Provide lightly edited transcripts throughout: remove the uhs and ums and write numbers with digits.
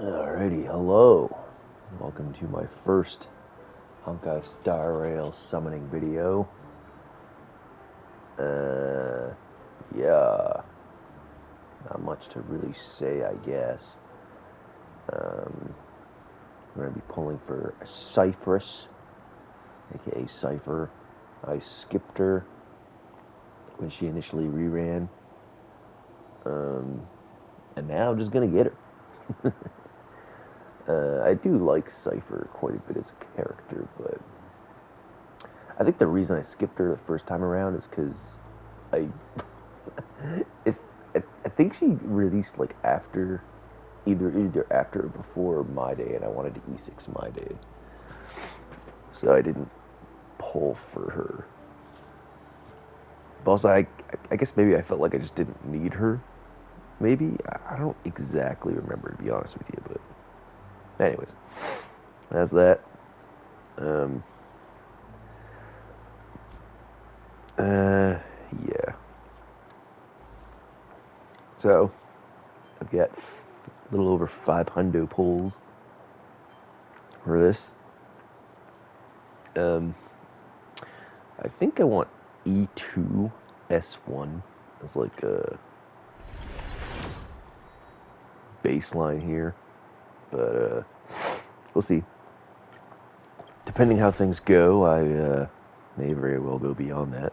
Alrighty, hello. Welcome to my first Honkai Star Rail summoning video. Yeah, not much to really say, I guess. We're going to be pulling for Cipher, aka Cipher. I skipped her when she initially reran, and now I'm just going to get her. I do like Cipher quite a bit as a character, but I think the reason I skipped her the first time around is because I, it, I think she released like after, either after or before my day, and I wanted to E6 my day, so I didn't pull for her. But also, I guess maybe I felt like I just didn't need her. Maybe I don't exactly remember, to be honest with you, but anyways, that's that. Yeah. So I've got a little over 500 pulls for this. I think I want E2S1 as like a baseline here, but we'll see. Depending how things go, I may very well go beyond that.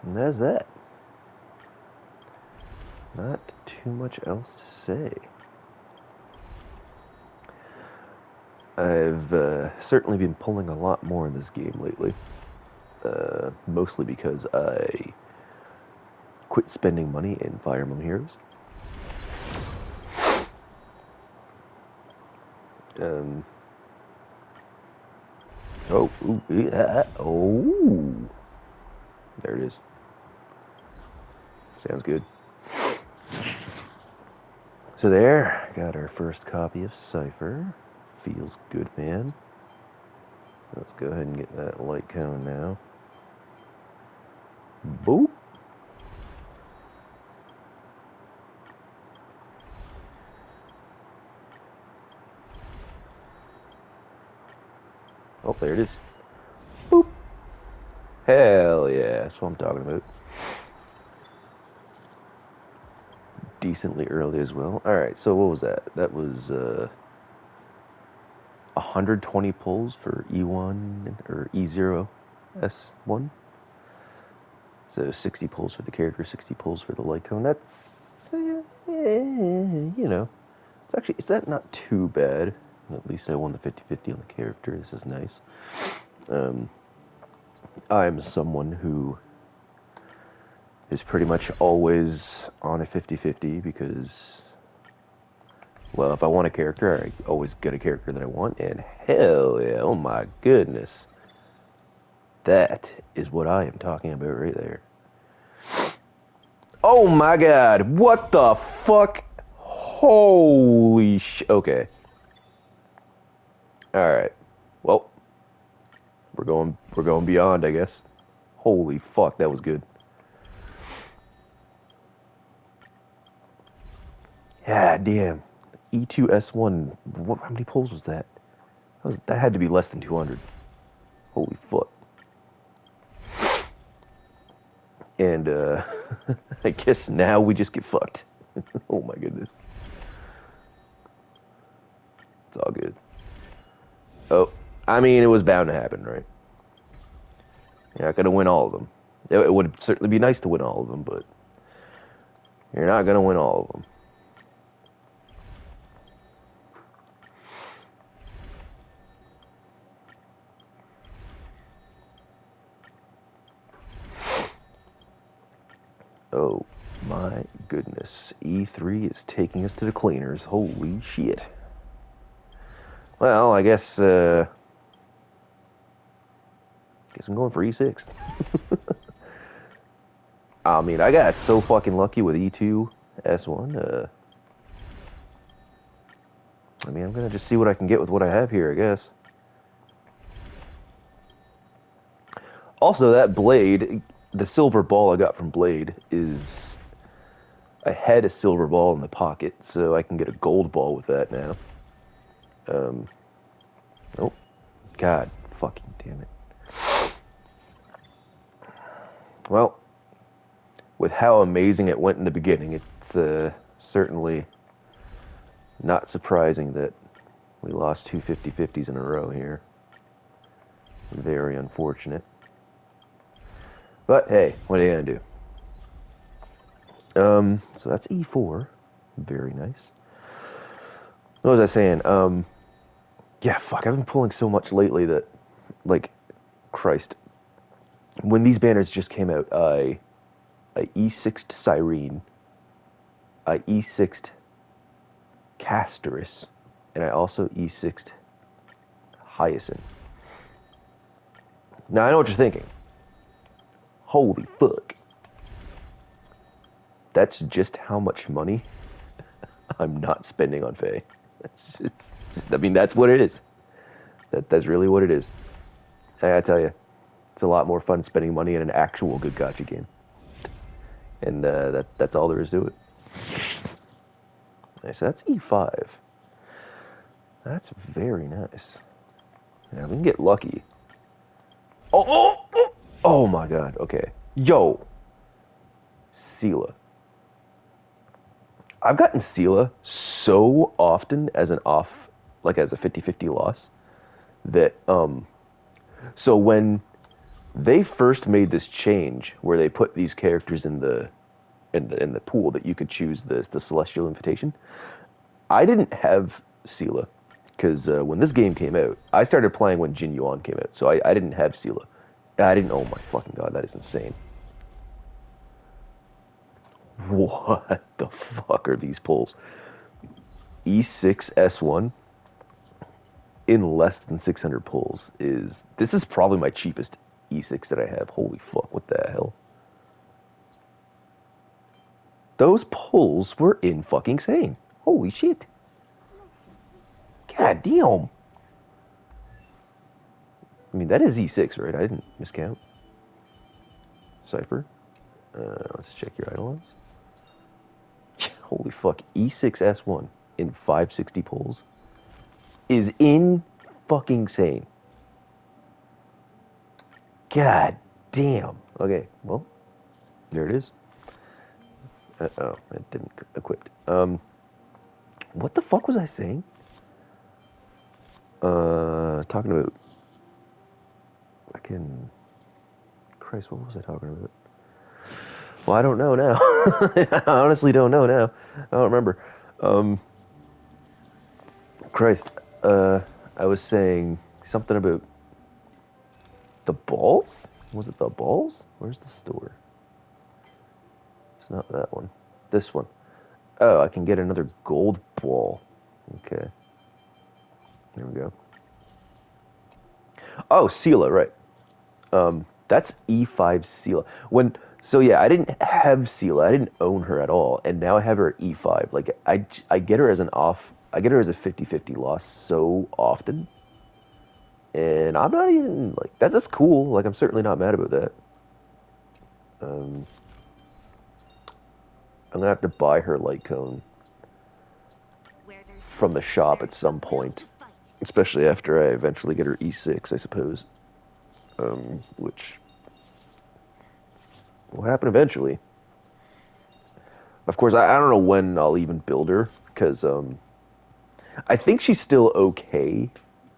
And that's that. Not too much else to say. I've certainly been pulling a lot more in this game lately. Mostly because I quit spending money in Fire Emblem Heroes. Oh, ooh, yeah, oh, there it is. Sounds good. So there, got our first copy of Cipher. Feels good, man. Let's go ahead and get that light cone now. Boop. Oh, there it is. Boop. Hell yeah, that's what I'm talking about. Decently early as well. Alright, so what was that? That was 120 pulls for E1 or E0S1. So 60 pulls for the character, 60 pulls for the light cone. That's, you know, it's actually, is that not too bad? At least I won the 50-50 on the character. This is nice. I'm someone who is pretty much always on a 50-50 because, well, if I want a character, I always get a character that I want, and hell yeah, oh my goodness. That is what I am talking about right there. Oh my god, what the fuck? Holy sh... Okay. Alright. Well, we're going beyond, I guess. Holy fuck, that was good. Yeah, damn. E2S1, how many pulls was that? That had to be less than 200. Holy fuck. And, I guess now we just get fucked. Oh my goodness. It's all good. Oh, I mean, it was bound to happen, right? You're not going to win all of them. It would certainly be nice to win all of them, but you're not going to win all of them. Oh my goodness. E3 is taking us to the cleaners. Holy shit. Well, I guess I'm going for E6. I mean, I got so fucking lucky with E2 S1. I mean, I'm gonna just see what I can get with what I have here, I guess. Also, that blade, the silver ball I got from Blade is... I had a silver ball in the pocket, so I can get a gold ball with that now. Oh, God, fucking damn it. Well, with how amazing it went in the beginning, it's certainly not surprising that we lost two 50-50s in a row here. Very unfortunate. But hey, what are you gonna do? So that's E4. Very nice. What was I saying? Yeah, fuck, I've been pulling so much lately that, like, Christ. When these banners just came out, I E6'd Cyrene, I E6'd Casterus, and I also E6'd Hyacinth. Now, I know what you're thinking. Holy fuck. That's just how much money I'm not spending on Fae. I mean, that's what it is. That's really what it is. I gotta tell you, it's a lot more fun spending money in an actual good gacha game. And that's all there is to it. Nice, so that's E5. That's very nice. Yeah, we can get lucky. Oh my god, okay. Yo! Sela. I've gotten Sela so often as an off, like as a 50-50 loss, that, so when they first made this change where they put these characters in the pool that you could choose the Celestial Invitation, I didn't have Sela, because when this game came out, I started playing when Jin Yuan came out, so I didn't have Sela. I didn't, oh my fucking god, that is insane. What the fuck are these pulls? E6S1 in less than 600 pulls this is probably my cheapest E6 that I have. Holy fuck, what the hell? Those pulls were in fucking insane. Holy shit. God damn. I mean, that is E6, right? I didn't miscount. Cipher. Let's check your eidolons. Holy fuck. E6S1 in 560 pulls is in fucking insane. God damn. Okay, well, there it is. Oh, it didn't equip. What the fuck was I saying? Talking about... Fucking... Christ, what was I talking about? Well, I don't know now. I honestly don't know now. I don't remember. Christ, I was saying something about the balls? Was it the balls? Where's the store? It's not that one. This one. Oh, I can get another gold ball. Okay. There we go. Oh, Sela, right. That's E5 Sela. So yeah, I didn't have Sela. I didn't own her at all, and now I have her at E5. Like I get her as an off. I get her as a 50-50 loss so often, and I'm not even like that. That's cool. Like I'm certainly not mad about that. I'm gonna have to buy her light cone from the shop at some point, especially after I eventually get her E6, I suppose. Which will happen eventually. Of course, I don't know when I'll even build her, because I think she's still okay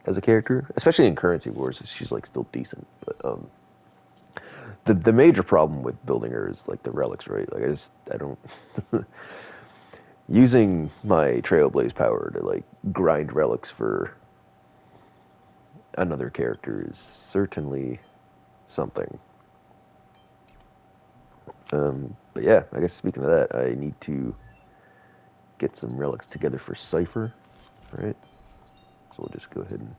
as a character, especially in Currency Wars. She's like still decent, but the major problem with building her is like the relics, right? Like I don't using my Trailblaze power to like grind relics for another character is certainly something. But yeah, I guess speaking of that, I need to get some relics together for Cipher, right? So we'll just go ahead and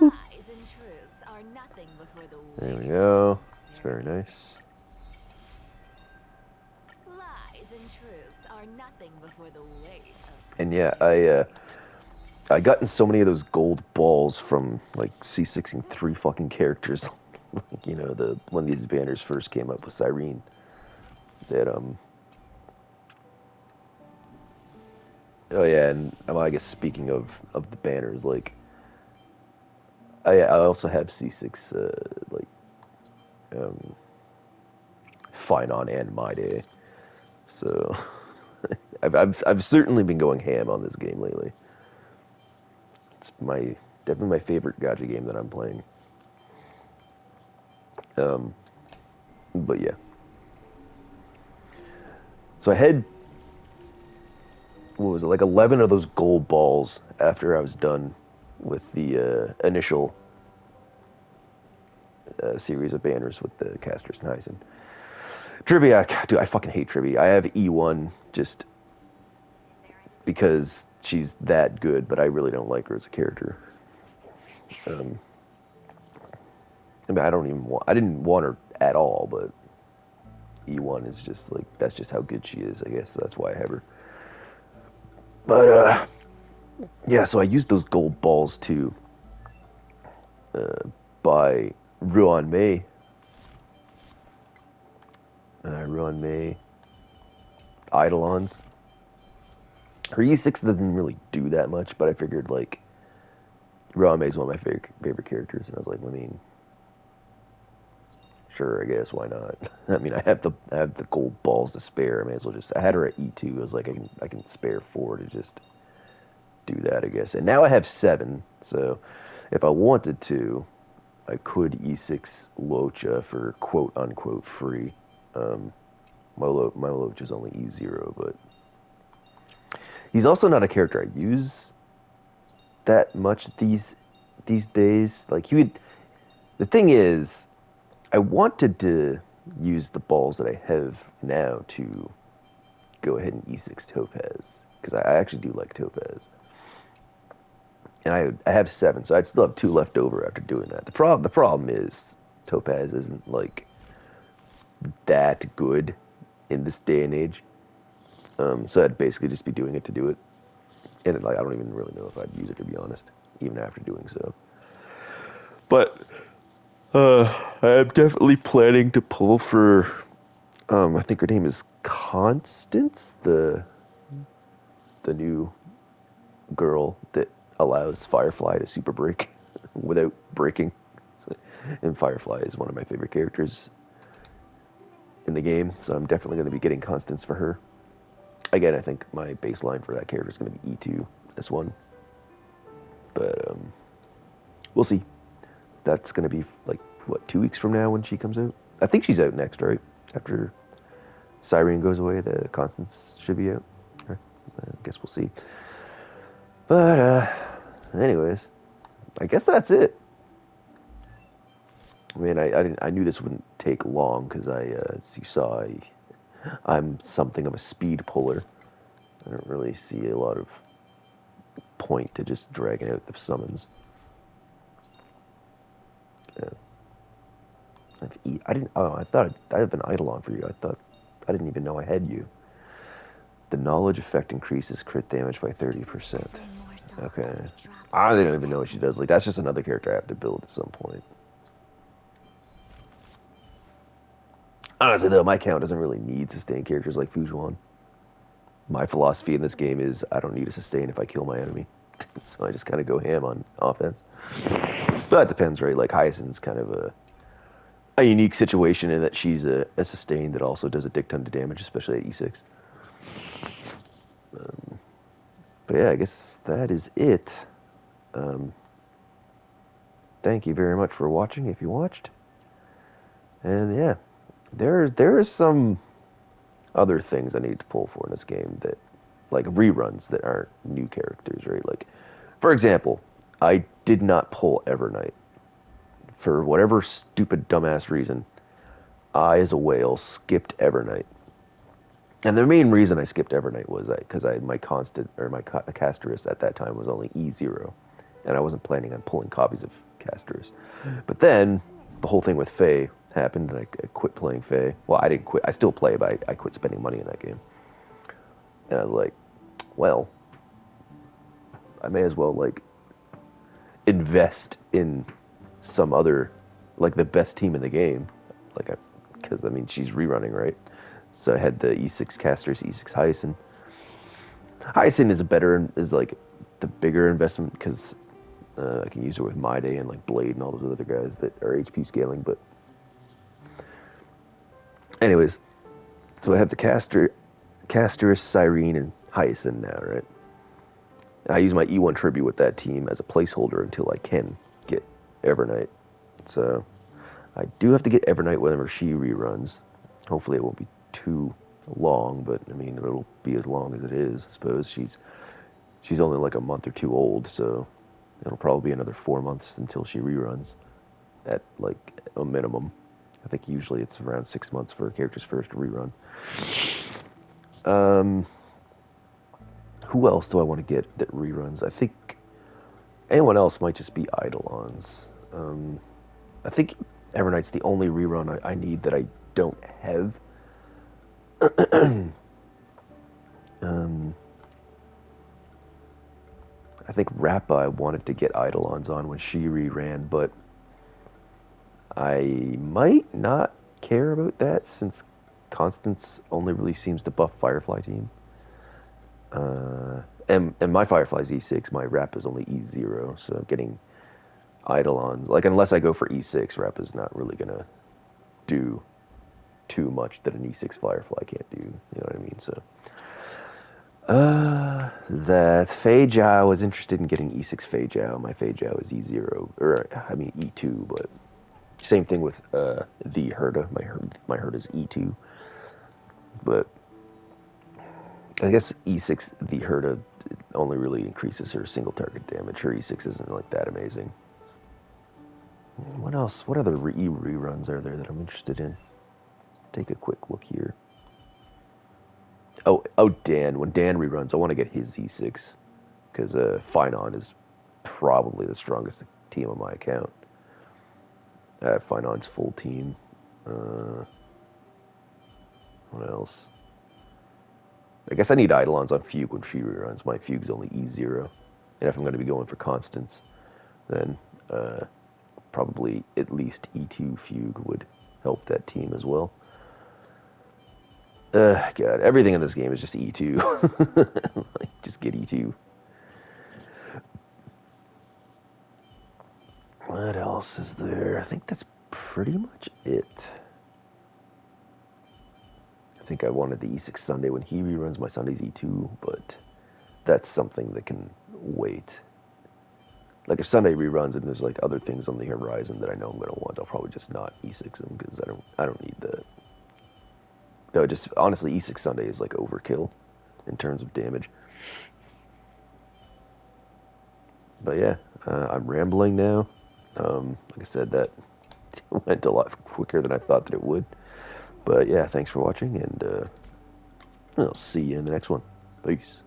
lies and truths are nothing before the there we go. It's very nice. Lies and truths are nothing before the weight of And yeah, I gotten so many of those gold balls from like C6ing 3 fucking characters. Like, you know, the when these banners first came up with Cyrene. That oh yeah, and I guess speaking of the banners, like I also have C6 like um, Fine On and My Day, so I've certainly been going ham on this game lately. It's definitely my favorite gacha game that I'm playing. Um, but yeah, so I had what was it, like 11 of those gold balls after I was done with the initial series of banners with the Casters and Heisen. Trivia, dude, I fucking hate trivia. I have E1 just because she's that good, but I really don't like her as a character. Um, I mean, I didn't want her at all, but E1 is just like, that's just how good she is, I guess. That's why I have her. But, yeah, so I used those gold balls to buy Ruan Mei. Ruan Mei Eidolons. Her E6 doesn't really do that much, but I figured, like, Ruan Mei is one of my favorite characters, and I was like, I mean, sure, I guess, why not? I mean, I have the gold balls to spare. I may as well just. I had her at E2. I was like, I can spare 4 to just do that, I guess. And now I have 7. So if I wanted to, I could E6 Locha for quote unquote free. Um, my Locha is only E0, but he's also not a character I use that much these days. Like he would. The thing is, I wanted to use the balls that I have now to go ahead and E6 Topaz because I actually do like Topaz, and I have 7, so I'd still have 2 left over after doing that. The problem is Topaz isn't like that good in this day and age, so I'd basically just be doing it to do it, and like I don't even really know if I'd use it to be honest, even after doing so. But I'm definitely planning to pull for I think her name is Constance, the new girl that allows Firefly to super break without breaking. And Firefly is one of my favorite characters in the game, so I'm definitely going to be getting Constance for her. Again, I think my baseline for that character is going to be E2S1, but we'll see. That's going to be like what 2 weeks from now when she comes out. I think she's out next, right? After Cyrene goes away, the Constance should be out. I guess we'll see. But anyways, I guess that's it. I mean, I knew this wouldn't take long because as you saw, I'm something of a speed puller. I don't really see a lot of point to just dragging out the summons. I didn't. Oh, I thought I have an Eidolon for you. I didn't even know I had you. The knowledge effect increases crit damage by 30%. Okay. I don't even know what she does. Like that's just another character I have to build at some point. Honestly, though, my count doesn't really need sustained characters like Fujuan. My philosophy in this game is I don't need a sustain if I kill my enemy. So I just kind of go ham on offense. So that depends, right? Like Hyacinth's kind of a unique situation in that she's a sustain that also does a dick ton of damage, especially at E6. But yeah, I guess that is it. Um, thank you very much for watching if you watched. And yeah, there is some other things I need to pull for in this game that like reruns that aren't new characters, right? Like for example, I did not pull Evernight. For whatever stupid dumbass reason, I as a whale skipped Evernight. And the main reason I skipped Evernight was because my constant or my Casterus at that time was only E0, and I wasn't planning on pulling copies of Casterus. But then the whole thing with Fae happened, and I quit playing Fae. Well, I didn't quit. I still play, but I quit spending money in that game. And I was like, well, I may as well like invest in some other, like the best team in the game, like because I mean she's rerunning, right? So I had the E6 casters, E6 Hyacinth. Hyacinth is like the bigger investment because I can use her with My Day and like Blade and all those other guys that are HP scaling. But anyways, so I have the caster, Cyrene, and Hyacinth now, right? I use my E1 tribute with that team as a placeholder until I can get Evernight. So I do have to get Evernight whenever she reruns. Hopefully it won't be too long, but I mean it'll be as long as it is. I suppose she's only like a month or two old, so it'll probably be another 4 months until she reruns at like a minimum. I think usually it's around 6 months for a character's first rerun. Who else do I want to get that reruns? I think anyone else might just be Eidolons. I think Evernight's the only rerun I need that I don't have. I think Rappa I wanted to get Eidolons on when she reran, but I might not care about that since Constance only really seems to buff Firefly team. And my Firefly's E6, my Rap is only E0, so getting Eidolons, like unless I go for E6, Rap is not really gonna do too much that an E6 Firefly can't do. You know what I mean? So, the Fei Jiao was interested in getting E6 Fei Jiao. My Fei Jiao is E0, or I mean E2, but same thing with the Herda. My Herda is E2, but I guess E6 the Herda only really increases her single target damage. Her E6 isn't like that amazing. What else? What other reruns are there that I'm interested in? Let's take a quick look here. Oh, Dan. When Dan reruns, I want to get his E6 because Finon is probably the strongest team on my account. Finon's full team. What else? I guess I need Eidolons on Fugue when she reruns. My Fugue's only E0. And if I'm going to be going for Constance, then probably at least E2 Fugue would help that team as well. God, everything in this game is just E2. Like, just get E2. What else is there? I think that's pretty much it. I think I wanted the E6 Sunday when he reruns. My Sunday's E2, but that's something that can wait. Like if Sunday reruns and there's like other things on the horizon that I know I'm gonna want, I'll probably just not E6 them because I don't need that. Though just honestly, E6 Sunday is like overkill in terms of damage. But yeah, I'm rambling now. Like I said, that went a lot quicker than I thought that it would. But yeah, thanks for watching, and I'll see you in the next one. Peace.